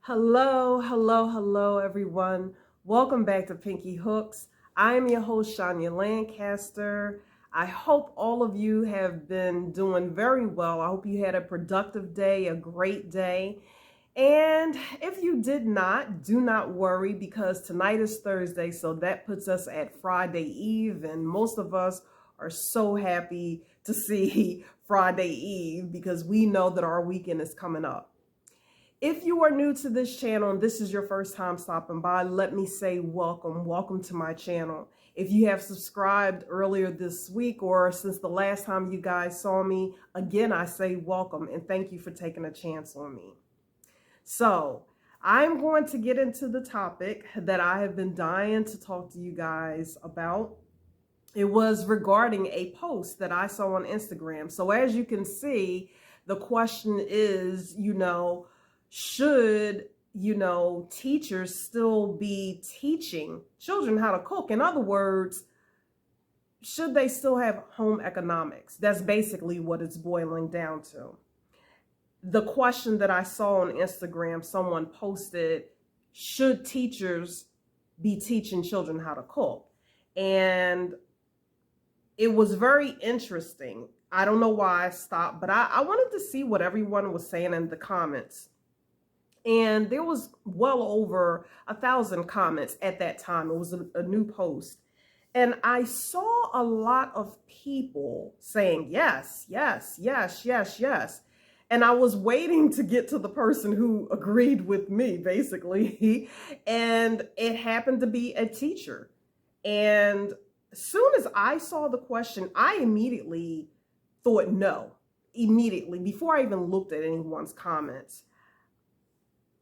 Hello, hello, hello, everyone. Welcome back to Pinky Hooks. I am your host, Shania Lancaster. I hope all of you have been doing very well. I hope you had a productive day, a great day. And if you did not, do not worry because tonight is Thursday, so that puts us at Friday Eve, and most of us are so happy to see Friday Eve because we know that our weekend is coming up. If you are new to this channel and this is your first time stopping by, let me say welcome. Welcome to my channel. If you have subscribed earlier this week or since the last time you guys saw me, again, I say welcome and thank you for taking a chance on me. So I'm going to get into the topic that I have been dying to talk to you guys about. It was regarding a post that I saw on Instagram. So as you can see, the question is, should, teachers still be teaching children how to cook? In other words, should they still have home economics? That's basically what it's boiling down to. The question that I saw on Instagram, someone posted, should teachers be teaching children how to cook? And it was very interesting. I don't know why I stopped, but I wanted to see what everyone was saying in the comments. And there was well over 1,000 comments at that time. It was a new post. And I saw a lot of people saying, yes, yes, yes, yes, yes. And I was waiting to get to the person who agreed with me, basically. And it happened to be a teacher. And as soon as I saw the question, I immediately thought no, immediately, before I even looked at anyone's comments.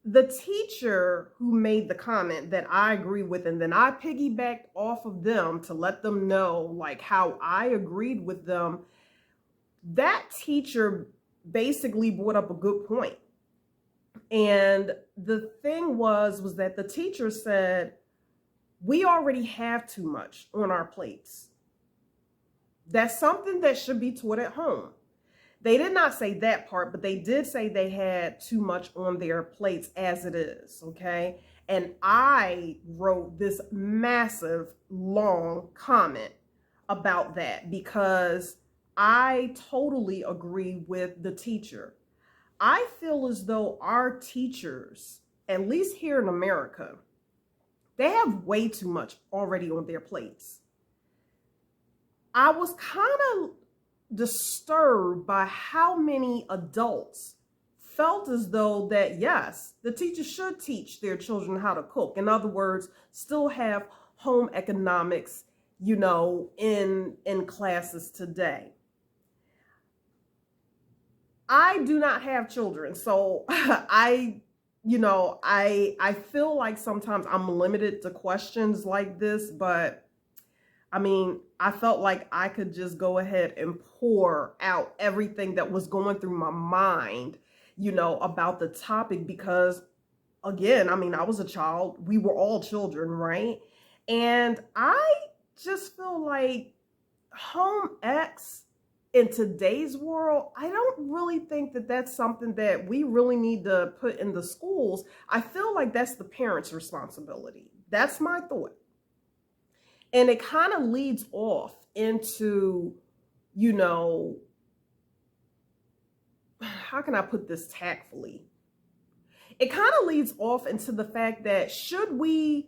The teacher who made the comment that I agree with, and then I piggybacked off of them to let them know like how I agreed with them, that teacher basically brought up a good point. And the thing was that the teacher said, we already have too much on our plates. That's something that should be taught at home. They did not say that part, but they did say they had too much on their plates as it is, okay? And I wrote this massive, long comment about that because I totally agree with the teacher. I feel as though our teachers, at least here in America, they have way too much already on their plates. I was kind of disturbed by how many adults felt as though that, yes, the teachers should teach their children how to cook. In other words, still have home economics, in classes today. I do not have children, so I feel like sometimes I'm limited to questions like this, but I mean, I felt like I could just go ahead and pour out everything that was going through my mind, about the topic because, again, I mean, I was a child. We were all children, right? And I just feel like home ec in today's world, I don't really think that that's something that we really need to put in the schools. I feel like that's the parents' responsibility. That's my thought. And it kind of leads off into, how can I put this tactfully? It kind of leads off into the fact that should we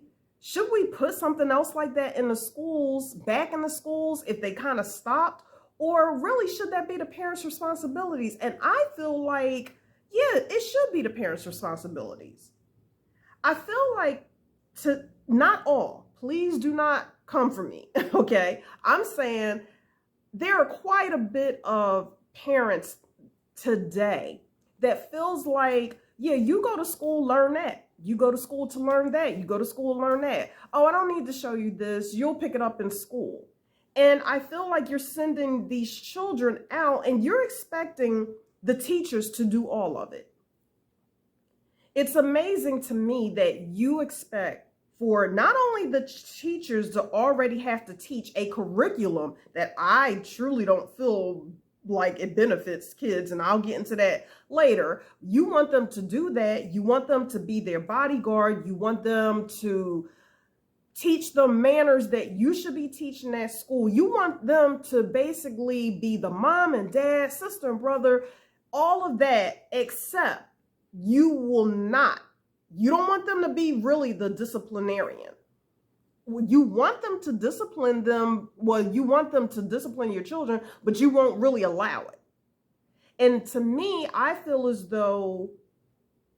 put something else like that in the schools, back in the schools, if they kind of stopped? Or really, should that be the parents' responsibilities? And I feel like, yeah, it should be the parents' responsibilities. I feel like not all, please do not come for me, okay? I'm saying there are quite a bit of parents today that feels like, yeah, you go to school, learn that. You go to school to learn that. You go to school, learn that. Oh, I don't need to show you this. You'll pick it up in school. And I feel like you're sending these children out and you're expecting the teachers to do all of it. It's amazing to me that you expect for not only the teachers to already have to teach a curriculum that I truly don't feel like it benefits kids, and I'll get into that later. You want them to do that. You want them to be their bodyguard. You want them to teach them manners that you should be teaching at school. You want them to basically be the mom and dad, sister and brother, all of that, except you will not. You don't want them to be really the disciplinarian. You want them to discipline them. Well, you want them to discipline your children, but you won't really allow it. And to me, I feel as though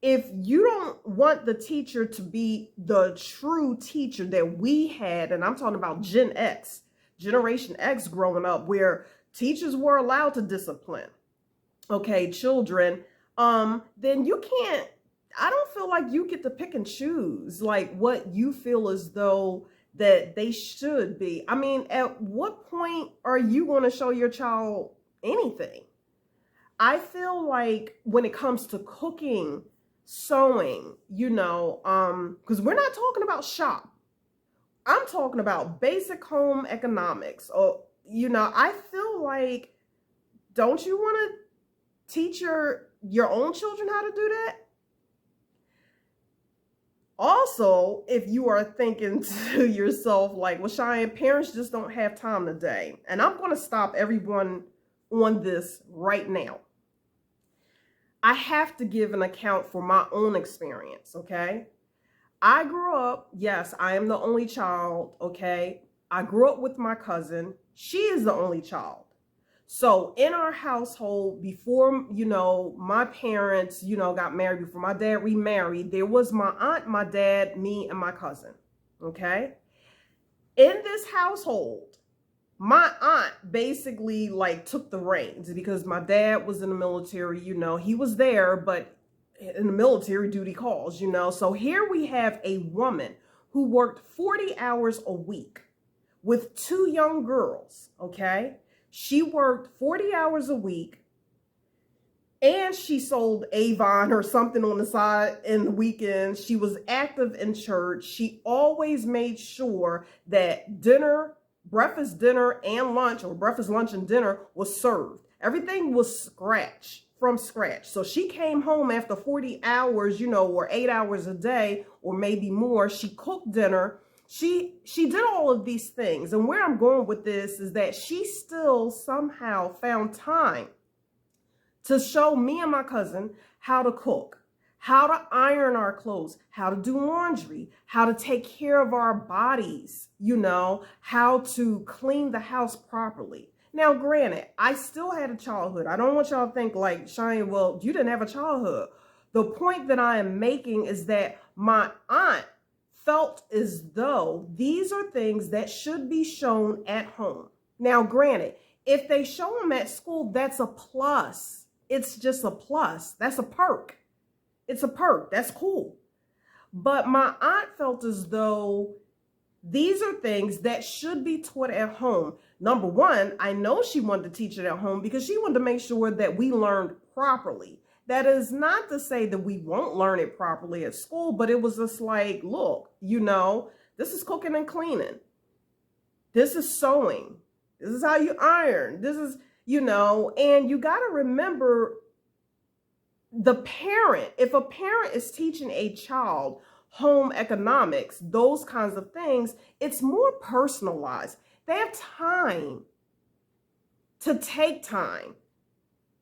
if you don't want the teacher to be the true teacher that we had, and I'm talking about Gen X, Generation X growing up, where teachers were allowed to discipline, okay, children, then you can't, I don't feel like you get to pick and choose like what you feel as though that they should be. I mean, at what point are you going to show your child anything? I feel like when it comes to cooking, sewing, because we're not talking about shop. I'm talking about basic home economics. Or, I feel like, don't you want to teach your own children how to do that? Also, if you are thinking to yourself, like, well, Cheyenne, parents just don't have time today. And I'm going to stop everyone on this right now. I have to give an account for my own experience, okay? I grew up, yes, I am the only child, okay? I grew up with my cousin. She is the only child. So in our household, before, my parents, got married, before my dad remarried, there was my aunt, my dad, me, and my cousin, okay? In this household, my aunt basically like took the reins because my dad was in the military, he was there, but in the military duty calls, So here we have a woman who worked 40 hours a week with 2 young girls, okay? She worked 40 hours a week and she sold Avon or something on the side in the weekends. She was active in church. She always made sure that breakfast, dinner, and lunch, or breakfast, lunch, and dinner was served. Everything was from scratch. So she came home after 40 hours, or 8 hours a day, or maybe more. She cooked dinner. She did all of these things. And where I'm going with this is that she still somehow found time to show me and my cousin how to cook, how to iron our clothes, how to do laundry, how to take care of our bodies, how to clean the house properly. Now, granted, I still had a childhood. I don't want y'all to think like, Cheyenne, well, you didn't have a childhood. The point that I am making is that my aunt felt as though these are things that should be shown at home. Now, granted, if they show them at school, that's a plus. It's just a plus. That's a perk. It's a perk. That's cool. But my aunt felt as though these are things that should be taught at home. Number one, I know she wanted to teach it at home because she wanted to make sure that we learned properly. That is not to say that we won't learn it properly at school, but it was just like, look, this is cooking and cleaning. This is sewing. This is how you iron. This is, and you got to remember the parent. If a parent is teaching a child home economics, those kinds of things, it's more personalized. They have time to take time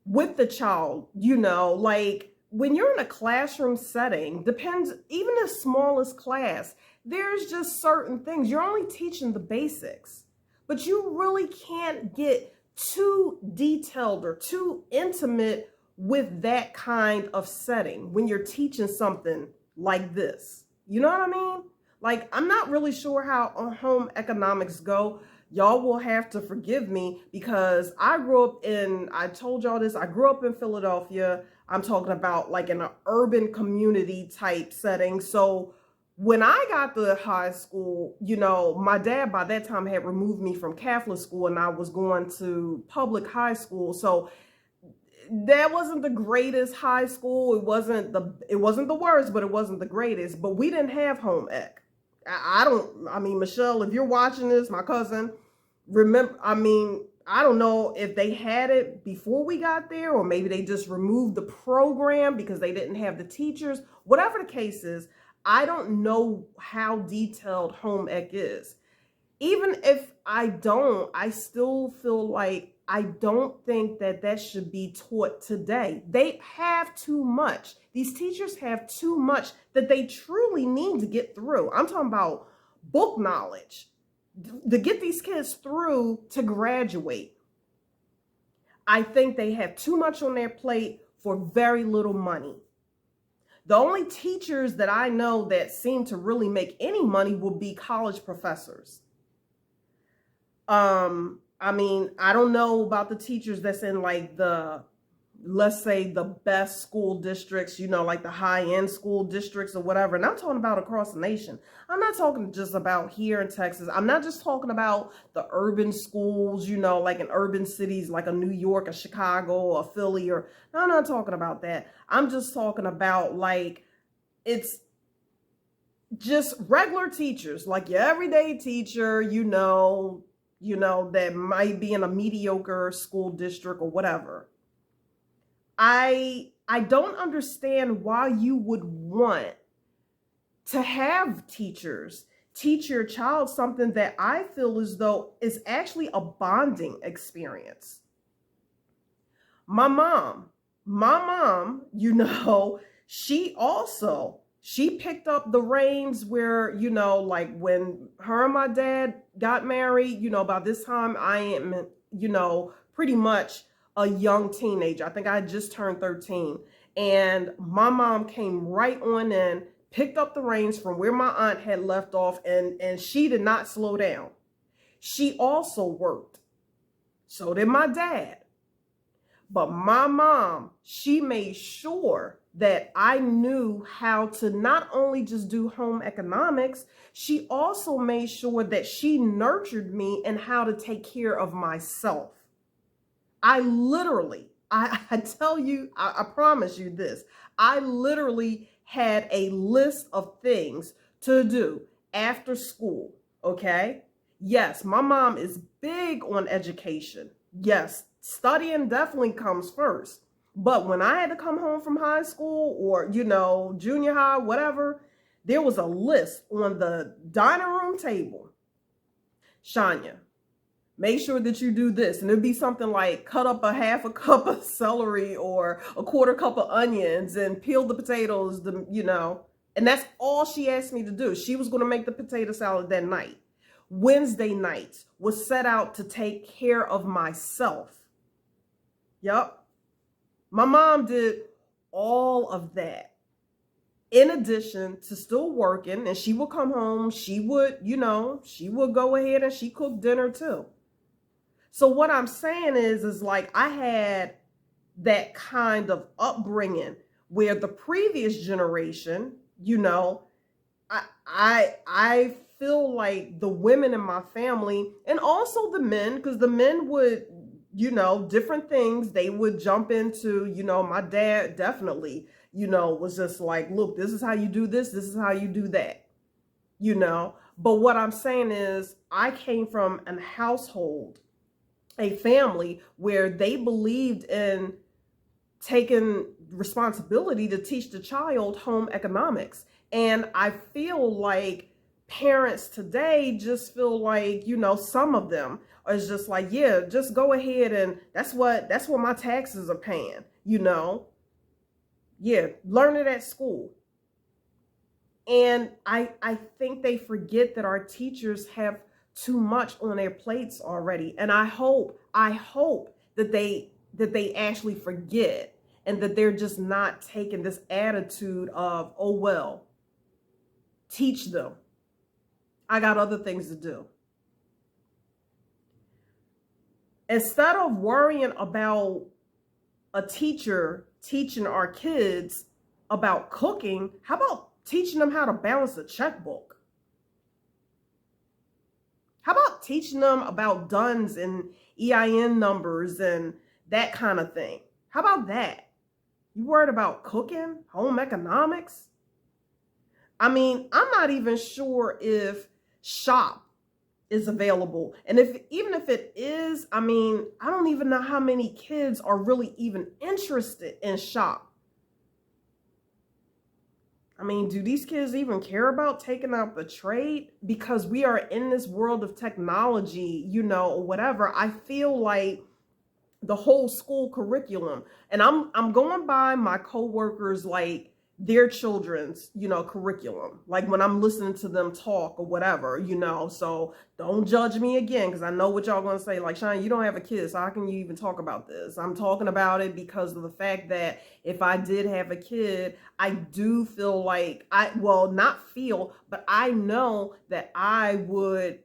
with the child, like when you're in a classroom setting, depends, even the smallest class, there's just certain things. You're only teaching the basics, but you really can't get too detailed or too intimate with that kind of setting when you're teaching something like this. You know what I mean? Like, I'm not really sure how home economics go. Y'all will have to forgive me because I told y'all this, I grew up in Philadelphia. I'm talking about like in an urban community type setting. So when I got to high school, my dad by that time had removed me from Catholic school and I was going to public high school. So that wasn't the greatest high school. It wasn't the worst, but it wasn't the greatest. But we didn't have home ec. Michelle, if you're watching this, my cousin, remember, I don't know if they had it before we got there, or maybe they just removed the program because they didn't have the teachers. Whatever the case is, I don't know how detailed home ec is. Even if I don't, I still feel like I don't think that that should be taught today. They have too much. These teachers have too much that they truly need to get through. I'm talking about book knowledge to get these kids through to graduate. I think they have too much on their plate for very little money. The only teachers that I know that seem to really make any money will be college professors. I mean, I don't know about the teachers that's in like the, let's say, the best school districts, you know, like the high-end school districts or whatever. And I'm talking about across the nation. I'm not talking just about here in Texas. I'm not just talking about the urban schools, you know, like in urban cities like a New York, a Chicago, a Philly, or no, I'm not talking about that. I'm just talking about like, it's just regular teachers, like your everyday teacher, you know, that might be in a mediocre school district or whatever. I don't understand why you would want to have teachers teach your child something that I feel as though is actually a bonding experience. My mom, you know, she picked up the reins where, you know, like when her and my dad got married, you know, by this time I am, you know, pretty much a young teenager. I think I had just turned 13. And my mom came right on in, picked up the reins from where my aunt had left off, and she did not slow down. She also worked. So did my dad. But my mom, she made sure that I knew how to not only just do home economics, she also made sure that she nurtured me in how to take care of myself. I literally, I tell you, I promise you this, I literally had a list of things to do after school, okay? Yes, my mom is big on education. Yes, studying definitely comes first. But when I had to come home from high school or, you know, junior high, whatever, there was a list on the dining room table. Shania, make sure that you do this. And it'd be something like cut up a half a cup of celery or a quarter cup of onions and peel the potatoes, you know. And that's all she asked me to do. She was going to make the potato salad that night. Wednesday nights was set out to take care of myself. Yep. My mom did all of that. In addition to still working, and she would come home, she would, you know, she would go ahead and she cooked dinner too. So what I'm saying is like I had that kind of upbringing where the previous generation, you know, I feel like the women in my family and also the men, because the men would, you know, different things they would jump into, you know, my dad definitely, you know, was just like, look, this is how you do this. This is how you do that, you know. But what I'm saying is I came from a household, a family where they believed in taking responsibility to teach the child home economics. And I feel like parents today just feel like, you know, some of them is just like, yeah, just go ahead and that's what my taxes are paying, you know. Yeah, learn it at school. And I think they forget that our teachers have too much on their plates already. And I hope that they actually forget and that they're just not taking this attitude of, oh, well, teach them. I got other things to do. Instead of worrying about a teacher teaching our kids about cooking, how about teaching them how to balance a checkbook? How about teaching them about DUNS and EIN numbers and that kind of thing? How about that? You worried about cooking, home economics? I mean, I'm not even sure if SHOP is available. And even if it is, I mean, I don't even know how many kids are really even interested in shop. I mean, do these kids even care about taking up the trade? Because we are in this world of technology, or whatever. I feel like the whole school curriculum, and I'm going by my coworkers, like their children's, curriculum, like when I'm listening to them talk or whatever, so don't judge me again, because I know what y'all gonna say, like, Shine, you don't have a kid, so how can you even talk about this? I'm talking about it because of the fact that if I did have a kid, I do feel like not feel, but I know that I would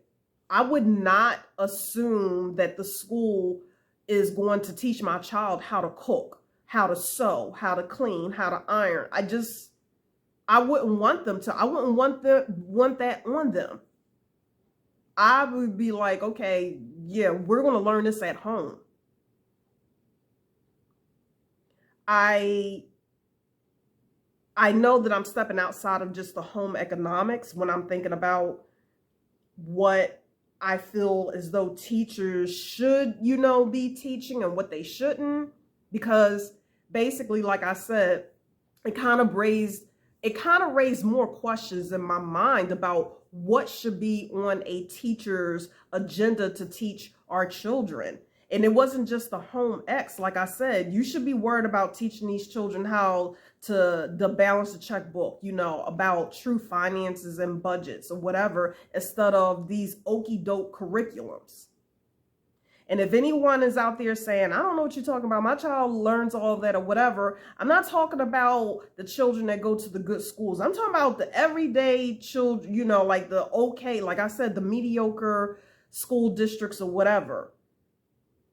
not assume that the school is going to teach my child how to cook, how to sew, how to clean, how to iron. I wouldn't want them to. I wouldn't want that on them. I would be like, okay, yeah, we're going to learn this at home. I know that I'm stepping outside of just the home economics when I'm thinking about what I feel as though teachers should, be teaching and what they shouldn't, because basically, like I said, it kind of raised more questions in my mind about what should be on a teacher's agenda to teach our children. And it wasn't just the home X. Like I said, you should be worried about teaching these children how to balance the checkbook, about true finances and budgets or whatever, instead of these okie doke curriculums. And if anyone is out there saying, I don't know what you're talking about, my child learns all of that or whatever, I'm not talking about the children that go to the good schools. I'm talking about the everyday children, like the like I said, the mediocre school districts or whatever.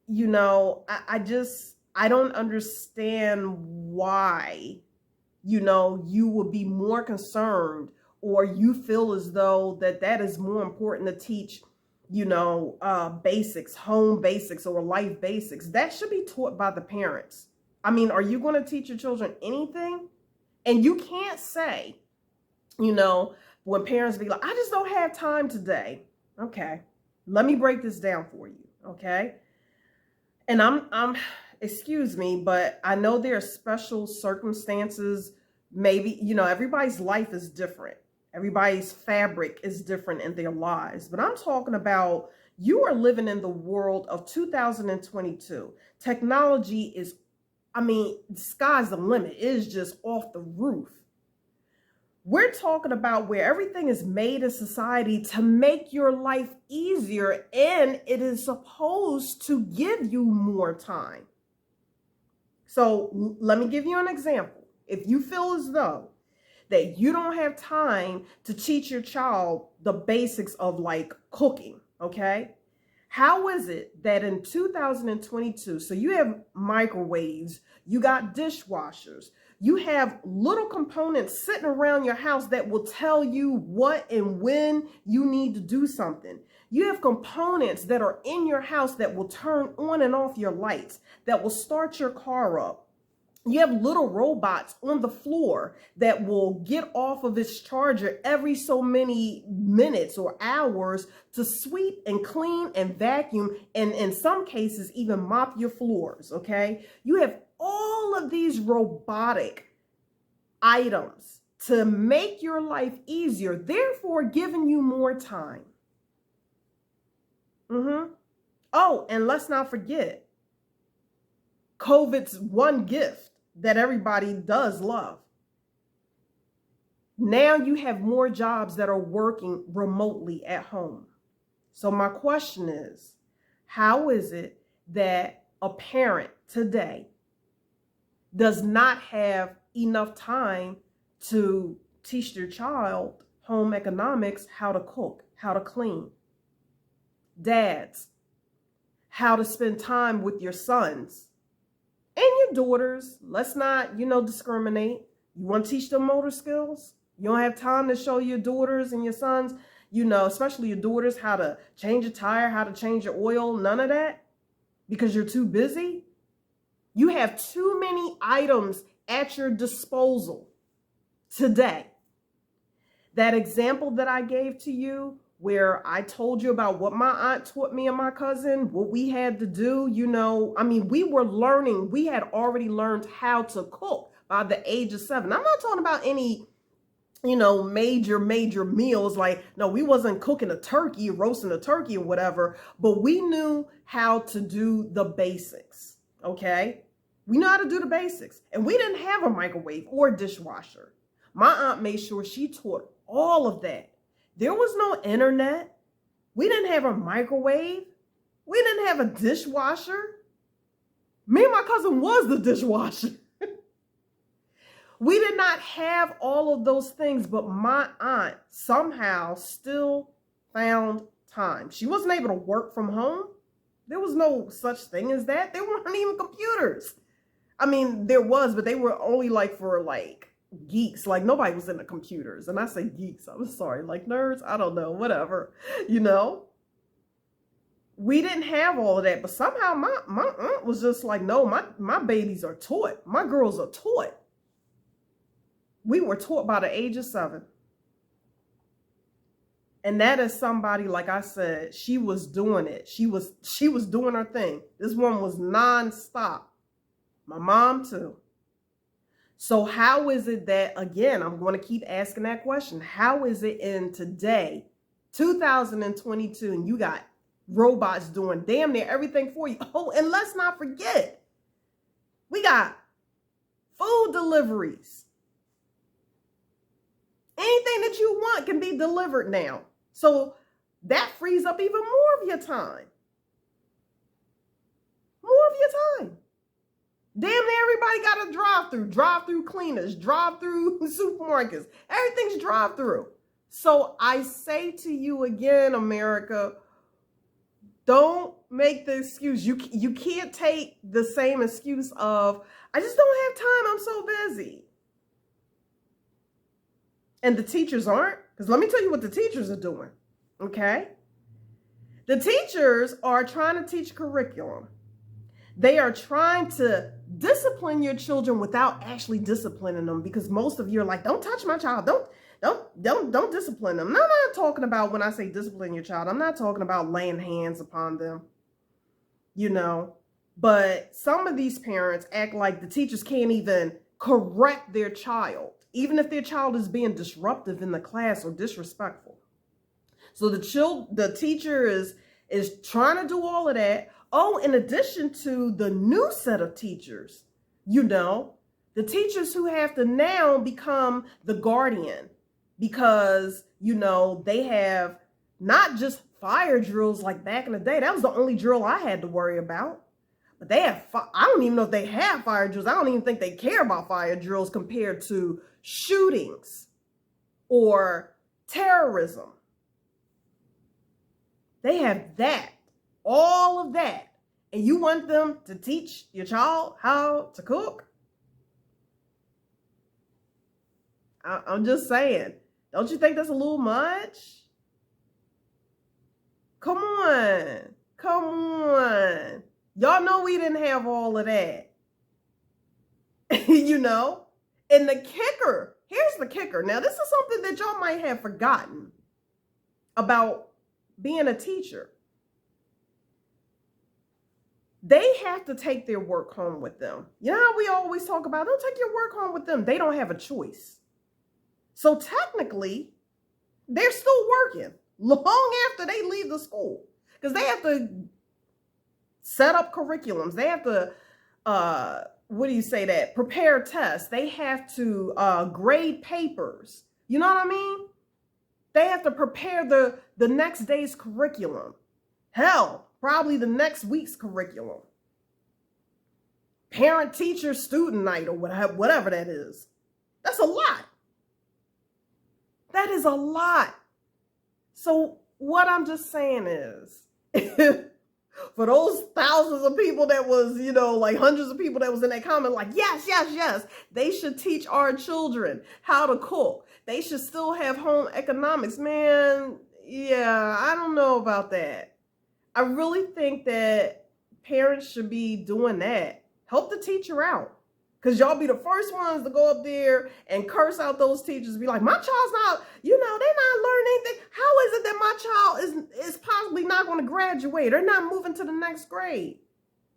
I don't understand why, you would be more concerned, or you feel as though that is more important to teach, basics, home basics or life basics. That should be taught by the parents. I mean, are you going to teach your children anything? And you can't say, when parents be like, I just don't have time today. Okay, let me break this down for you. Okay. And excuse me, but I know there are special circumstances. Maybe, everybody's life is different. Everybody's fabric is different in their lives. But I'm talking about, you are living in the world of 2022. Technology is, the sky's the limit. It is just off the roof. We're talking about where everything is made in society to make your life easier, and it is supposed to give you more time. So let me give you an example. If you feel as though that you don't have time to teach your child the basics of like cooking, okay? How is it that in 2022, so you have microwaves, you got dishwashers, you have little components sitting around your house that will tell you what and when you need to do something. You have components that are in your house that will turn on and off your lights, that will start your car up. You have little robots on the floor that will get off of its charger every so many minutes or hours to sweep and clean and vacuum, and in some cases even mop your floors, okay? You have all of these robotic items to make your life easier, therefore giving you more time. Oh, and let's not forget COVID's one gift that everybody does love. Now you have more jobs that are working remotely at home. So my question is, how is it that a parent today does not have enough time to teach their child home economics, how to cook, how to clean? Dads, how to spend time with your sons and your daughters. Let's not, discriminate. You want to teach them motor skills? You don't have time to show your daughters and your sons, especially your daughters, how to change a tire, how to change your oil, none of that, because you're too busy? You have too many items at your disposal today. That example that I gave to you where I told you about what my aunt taught me and my cousin, what we had to do. I mean, we were learning, we had already learned how to cook by the age of 7. I'm not talking about any, major meals. Like, no, we wasn't cooking a turkey, roasting a turkey or whatever, but we knew how to do the basics. Okay. We know how to do the basics, and we didn't have a microwave or a dishwasher. My aunt made sure she taught all of that. There was no internet. We didn't have a microwave. We didn't have a dishwasher. Me and my cousin was the dishwasher. We did not have all of those things, but my aunt somehow still found time. She wasn't able to work from home. There was no such thing as that. There weren't even computers. I mean, there was, but they were only for geeks. Like, nobody was into computers. And I say geeks, I'm sorry, like nerds, I don't know, whatever, We didn't have all of that, but somehow my aunt was just like, no, my babies are taught. My girls are taught. We were taught by the age of 7. And that is somebody, like I said, she was doing it. She was doing her thing. This one was nonstop. My mom too. So how is it that, again, I'm going to keep asking that question. How is it in today, 2022, and you got robots doing damn near everything for you? Oh, and let's not forget, we got food deliveries. Anything that you want can be delivered now. So that frees up even more of your time. More of your time. Damn near everybody got a drive-through cleaners, drive-through supermarkets. Everything's drive-through. So I say to you again, America, don't make the excuse. You can't take the same excuse of, I just don't have time, I'm so busy. And the teachers aren't, because let me tell you what the teachers are doing, okay? The teachers are trying to teach curriculum. They are trying to discipline your children without actually disciplining them, because most of you are like, don't touch my child. Don't discipline them. Now, I'm not talking about, when I say discipline your child, I'm not talking about laying hands upon them, but some of these parents act like the teachers can't even correct their child, even if their child is being disruptive in the class or disrespectful. So the teacher is trying to do all of that. Oh, in addition to the new set of teachers, the teachers who have to now become the guardian, because, they have not just fire drills like back in the day. That was the only drill I had to worry about. But they have, I don't even know if they have fire drills. I don't even think they care about fire drills compared to shootings or terrorism. They have that. All of that. And you want them to teach your child how to cook? I'm just saying. Don't you think that's a little much? Come on. Come on. Y'all know we didn't have all of that. And the kicker, here's the kicker. Now, this is something that y'all might have forgotten about being a teacher. They have to take their work home with them. You know how we always talk about, don't take your work home with them. They don't have a choice. So technically, they're still working long after they leave the school, because they have to set up curriculums. They have to, prepare tests. They have to grade papers. You know what I mean? They have to prepare the next day's curriculum. Hell, probably the next week's curriculum. Parent, teacher, student night, or whatever that is. That's a lot. That is a lot. So what I'm just saying is, for those thousands of people that was, hundreds of people that was in that comment, like, yes, they should teach our children how to cook. They should still have home economics. Man, yeah, I don't know about that. I really think that parents should be doing that. Help the teacher out. Because y'all be the first ones to go up there and curse out those teachers. Be like, my child's not, they're not learning anything. How is it that my child is possibly not going to graduate? They're not moving to the next grade.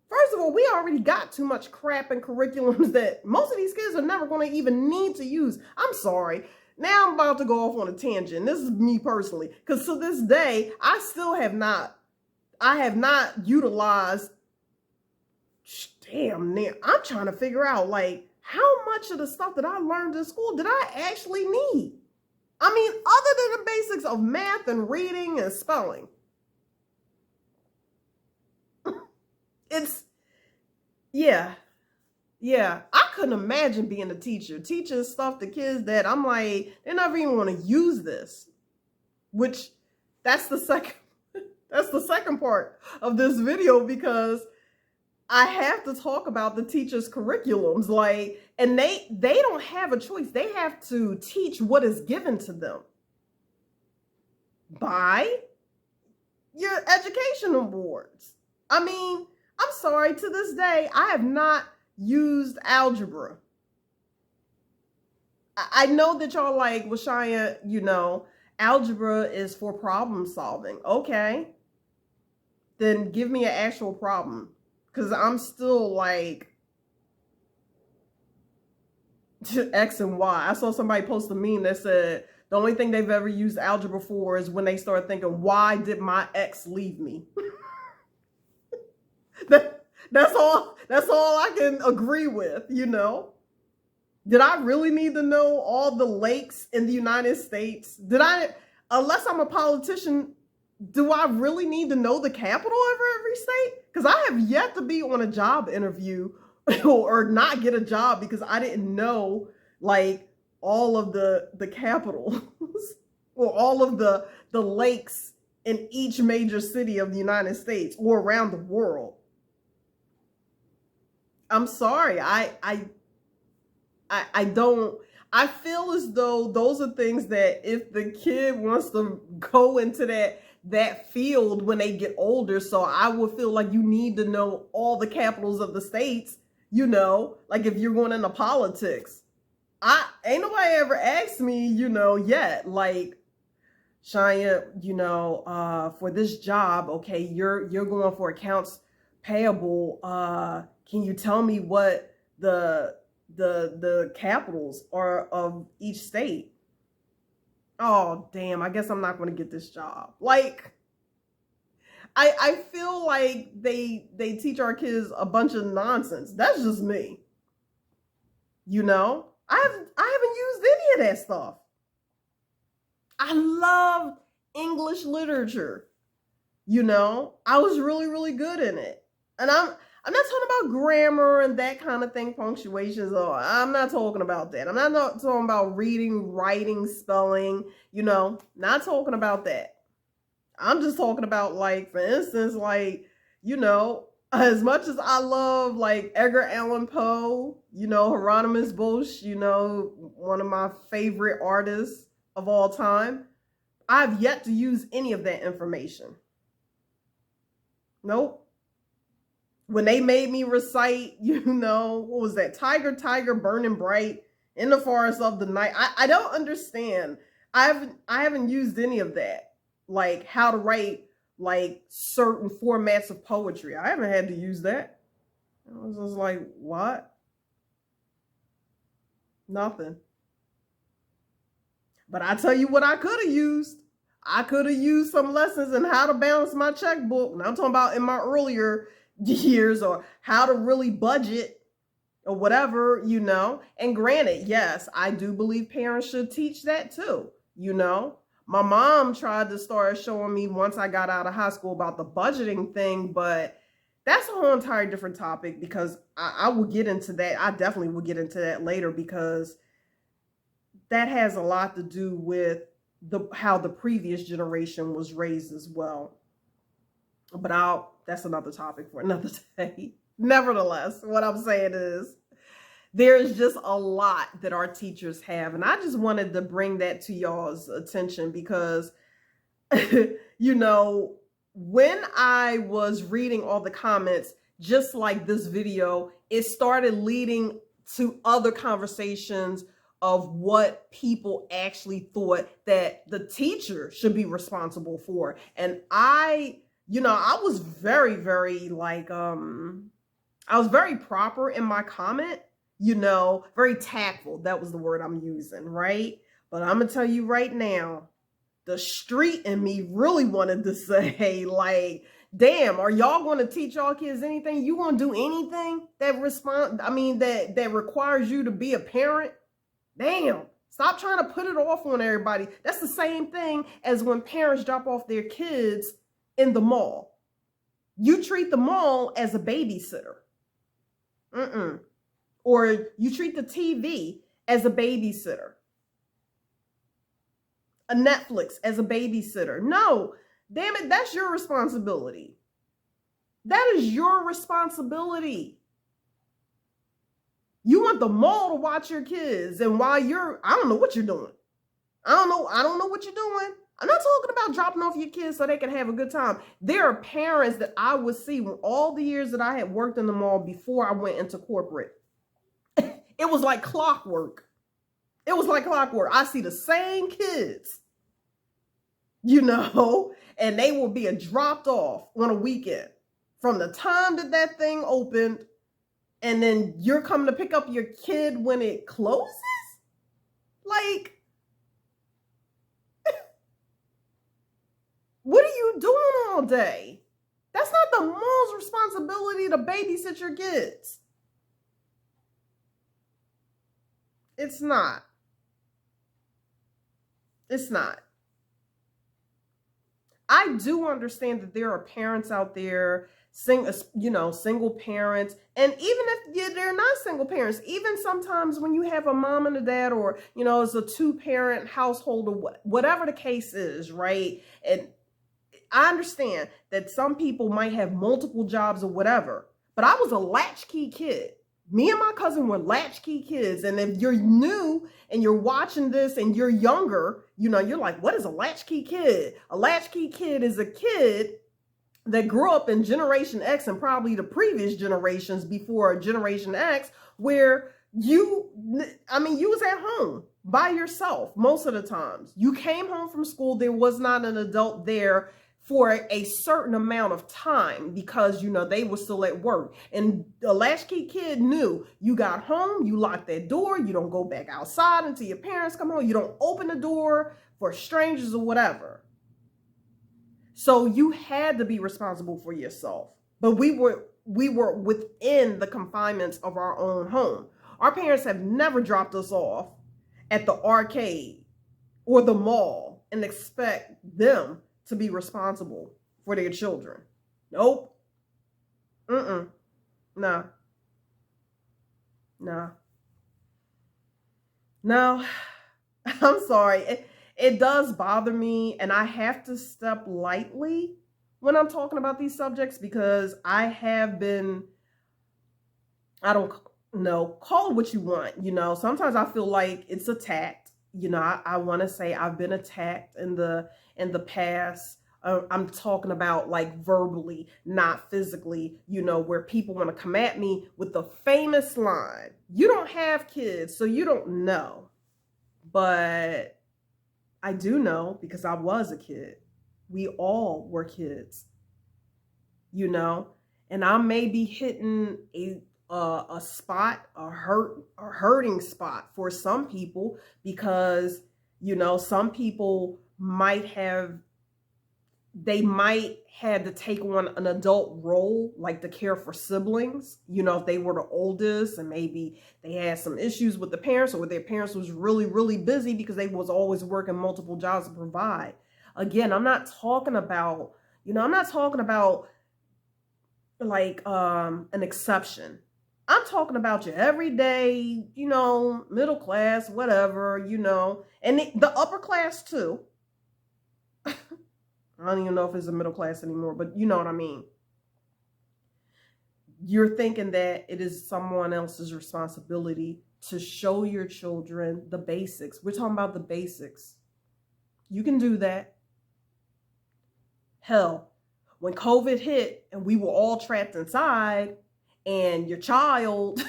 First of all, we already got too much crap and curriculums that most of these kids are never going to even need to use. I'm sorry. Now I'm about to go off on a tangent. This is me personally. Because to this day, I have not utilized, damn, I'm trying to figure out, like, how much of the stuff that I learned in school did I actually need? I mean, other than the basics of math and reading and spelling. Yeah. I couldn't imagine being a teacher, teaching stuff to kids that I'm like, they never even want to use this. Which, that's the second part of this video, because I have to talk about the teachers' curriculums, like, and they don't have a choice. They have to teach what is given to them by your educational boards. I mean, I'm sorry, to this day, I have not used algebra. I know that y'all like, well, Shia, algebra is for problem solving. Okay. Then give me an actual problem. Because I'm still like X and Y. I saw somebody post a meme that said the only thing they've ever used algebra for is when they start thinking, why did my ex leave me? That's all I can agree with, Did I really need to know all the lakes in the United States? Unless I'm a politician, do I really need to know the capital of every state? Because I have yet to be on a job interview or not get a job because I didn't know, like, all of the capitals or all of the lakes in each major city of the United States or around the world. I'm sorry. I feel as though those are things that if the kid wants to go into that field when they get older, so I would feel like you need to know all the capitals of the states, like if you're going into politics. Ain't nobody ever asked me, yet, like, Shia, for this job, okay, you're going for accounts payable. Can you tell me what the capitals are of each state? Oh, damn, I guess I'm not going to get this job. Like, I feel like they teach our kids a bunch of nonsense. That's just me. I haven't used any of that stuff. I love English literature. I was really, really good in it. And I'm not talking about grammar and that kind of thing, punctuations. I'm not talking about that. I'm not talking about reading, writing, spelling, not talking about that. I'm just talking about, like, for instance, like, as much as I love, like, Edgar Allan Poe, Hieronymus Bosch, one of my favorite artists of all time, I've yet to use any of that information. Nope. When they made me recite, what was that? Tiger, tiger, burning bright in the forest of the night. I don't understand. I haven't used any of that. Like how to write, like, certain formats of poetry. I haven't had to use that. I was just like, what? Nothing. But I tell you what I could have used. I could have used some lessons in how to balance my checkbook. And I'm talking about in my earlier years, or how to really budget or whatever, And granted, yes, I do believe parents should teach that too, My mom tried to start showing me once I got out of high school about the budgeting thing, but that's a whole entire different topic, because I will get into that. I definitely will get into that later, because that has a lot to do with how the previous generation was raised as well. But that's another topic for another day. Nevertheless, what I'm saying is there is just a lot that our teachers have. And I just wanted to bring that to y'all's attention because, when I was reading all the comments, just like this video, it started leading to other conversations of what people actually thought that the teacher should be responsible for. And I was very, very like, I was very proper in my comment, very tactful. That was the word I'm using, right? But I'm going to tell you right now, the street in me really wanted to say, like, damn, are y'all going to teach y'all kids anything? You going to do anything that requires you to be a parent? Damn, stop trying to put it off on everybody. That's the same thing as when parents drop off their kids in the mall. You treat the mall as a babysitter. Or you treat the TV as a babysitter. A Netflix as a babysitter. No, damn it, that's your responsibility. That is your responsibility. You want the mall to watch your kids, and while I don't know what you're doing. I don't know what you're doing. I'm not talking about dropping off your kids so they can have a good time. There are parents that I would see when all the years that I had worked in the mall before I went into corporate. It was like clockwork. It was like clockwork. I see the same kids, and they will be dropped off on a weekend from the time that thing opened, and then you're coming to pick up your kid when it closes? Like, what are you doing all day? That's not the mall's responsibility to babysit your kids. It's not. It's not. I do understand that there are parents out there, single parents, and even if they're not single parents, even sometimes when you have a mom and a dad, or, it's a 2-parent household, or whatever the case is, right? And I understand that some people might have multiple jobs or whatever, but I was a latchkey kid. Me and my cousin were latchkey kids. And if you're new and you're watching this and you're younger, you're like, what is a latchkey kid? A latchkey kid is a kid that grew up in Generation X and probably the previous generations before Generation X, where you was at home by yourself most of the times. You came home from school, there was not an adult there for a certain amount of time because, they were still at work. And a latchkey kid knew you got home, you locked that door, you don't go back outside until your parents come home, you don't open the door for strangers or whatever. So you had to be responsible for yourself. But we were within the confinements of our own home. Our parents have never dropped us off at the arcade or the mall and expect them to be responsible for their children. Nope. Nah. No, I'm sorry. It does bother me, and I have to step lightly when I'm talking about these subjects because I have been, I don't know, call it what you want. Sometimes I feel like it's attacked. I want to say I've been attacked in the past. I'm talking about like verbally, not physically, where people want to come at me with the famous line, you don't have kids, so you don't know. But I do know because I was a kid. We all were kids, and I may be hitting a spot, a hurting spot for some people because, some people might have to take on an adult role, like to care for siblings, if they were the oldest and maybe they had some issues with the parents or their parents was really, really busy because they was always working multiple jobs to provide. Again, I'm not talking about, like an exception. I'm talking about your everyday, middle class, whatever, and the upper class too. I don't even know if it's a middle class anymore, but you know what I mean. You're thinking that it is someone else's responsibility to show your children the basics. We're talking about the basics. You can do that. Hell, when COVID hit and we were all trapped inside and your child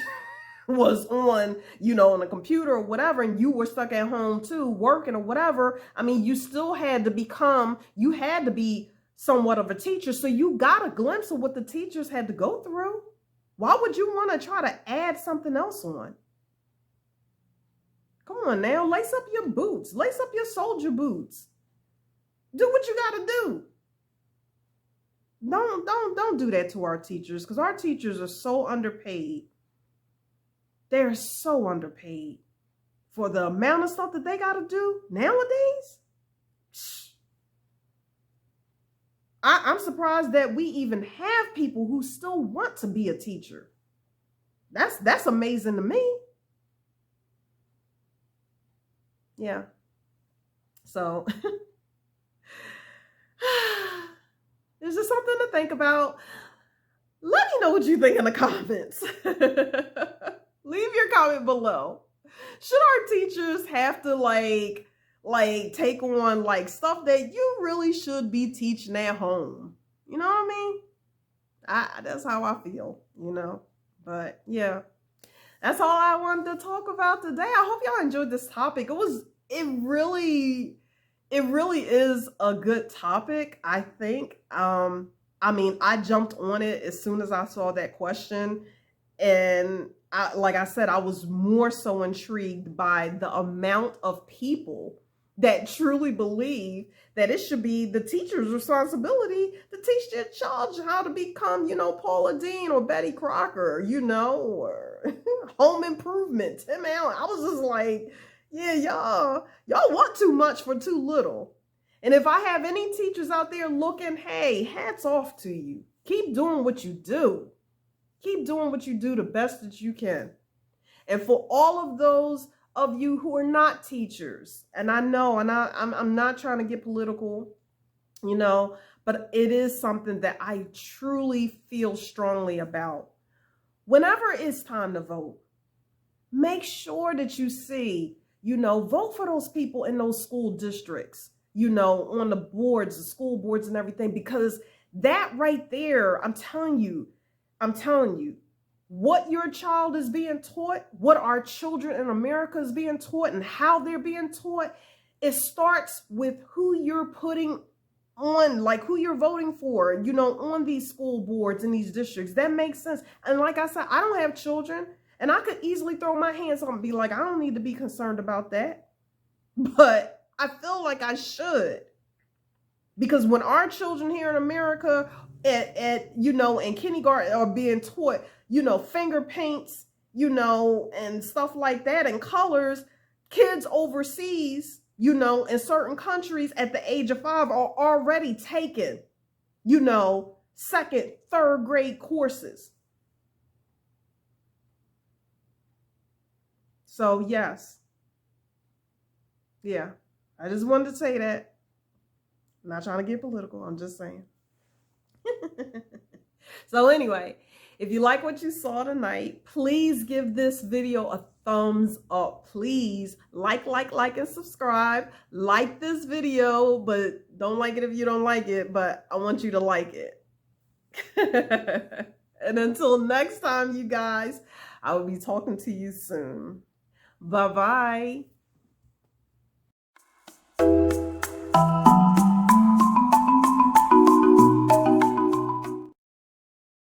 was on, on a computer or whatever, and you were stuck at home too, working or whatever, I mean, you still had to be somewhat of a teacher. So you got a glimpse of what the teachers had to go through. Why would you want to try to add something else on? Come on now, lace up your boots, lace up your soldier boots. Do what you got to do. Don't do that to our teachers, because our teachers are so underpaid. They're so underpaid for the amount of stuff that they got to do nowadays. I'm surprised that we even have people who still want to be a teacher. That's amazing to me. Yeah. So there's just something to think about. Let me know what you think in the comments. Leave your comment below. Should our teachers have to like take on like stuff that you really should be teaching at home? You know what I mean? That's how I feel, But yeah, that's all I wanted to talk about today. I hope y'all enjoyed this topic. It really is a good topic, I think. I mean, I jumped on it as soon as I saw that question. And like I said, I was more so intrigued by the amount of people that truly believe that it should be the teacher's responsibility to teach their child how to become, Paula Deen or Betty Crocker, or Home Improvement, Tim Allen. I was just like, yeah, y'all want too much for too little. And if I have any teachers out there looking, hey, hats off to you. Keep doing what you do. Keep doing what you do the best that you can. And for all of those of you who are not teachers, and I know, and I'm not trying to get political, but it is something that I truly feel strongly about. Whenever it's time to vote, make sure that you see, vote for those people in those school districts, on the boards, the school boards and everything, because that right there, I'm telling you, what your child is being taught, what our children in America is being taught and how they're being taught, it starts with who you're putting on, like who you're voting for, on these school boards and these districts. That makes sense. And like I said, I don't have children, and I could easily throw my hands up and be like, I don't need to be concerned about that. But I feel like I should. Because when our children here in America in kindergarten are being taught, finger paints, and stuff like that, and colors, kids overseas, in certain countries at the age of 5 are already taking, second, third grade courses. So yes. Yeah. I just wanted to say that. I'm not trying to get political. I'm just saying. So anyway, if you like what you saw tonight, please give this video a thumbs up. Please like, and subscribe. Like this video, but don't like it if you don't like it, but I want you to like it. And until next time, you guys, I will be talking to you soon. Bye-bye.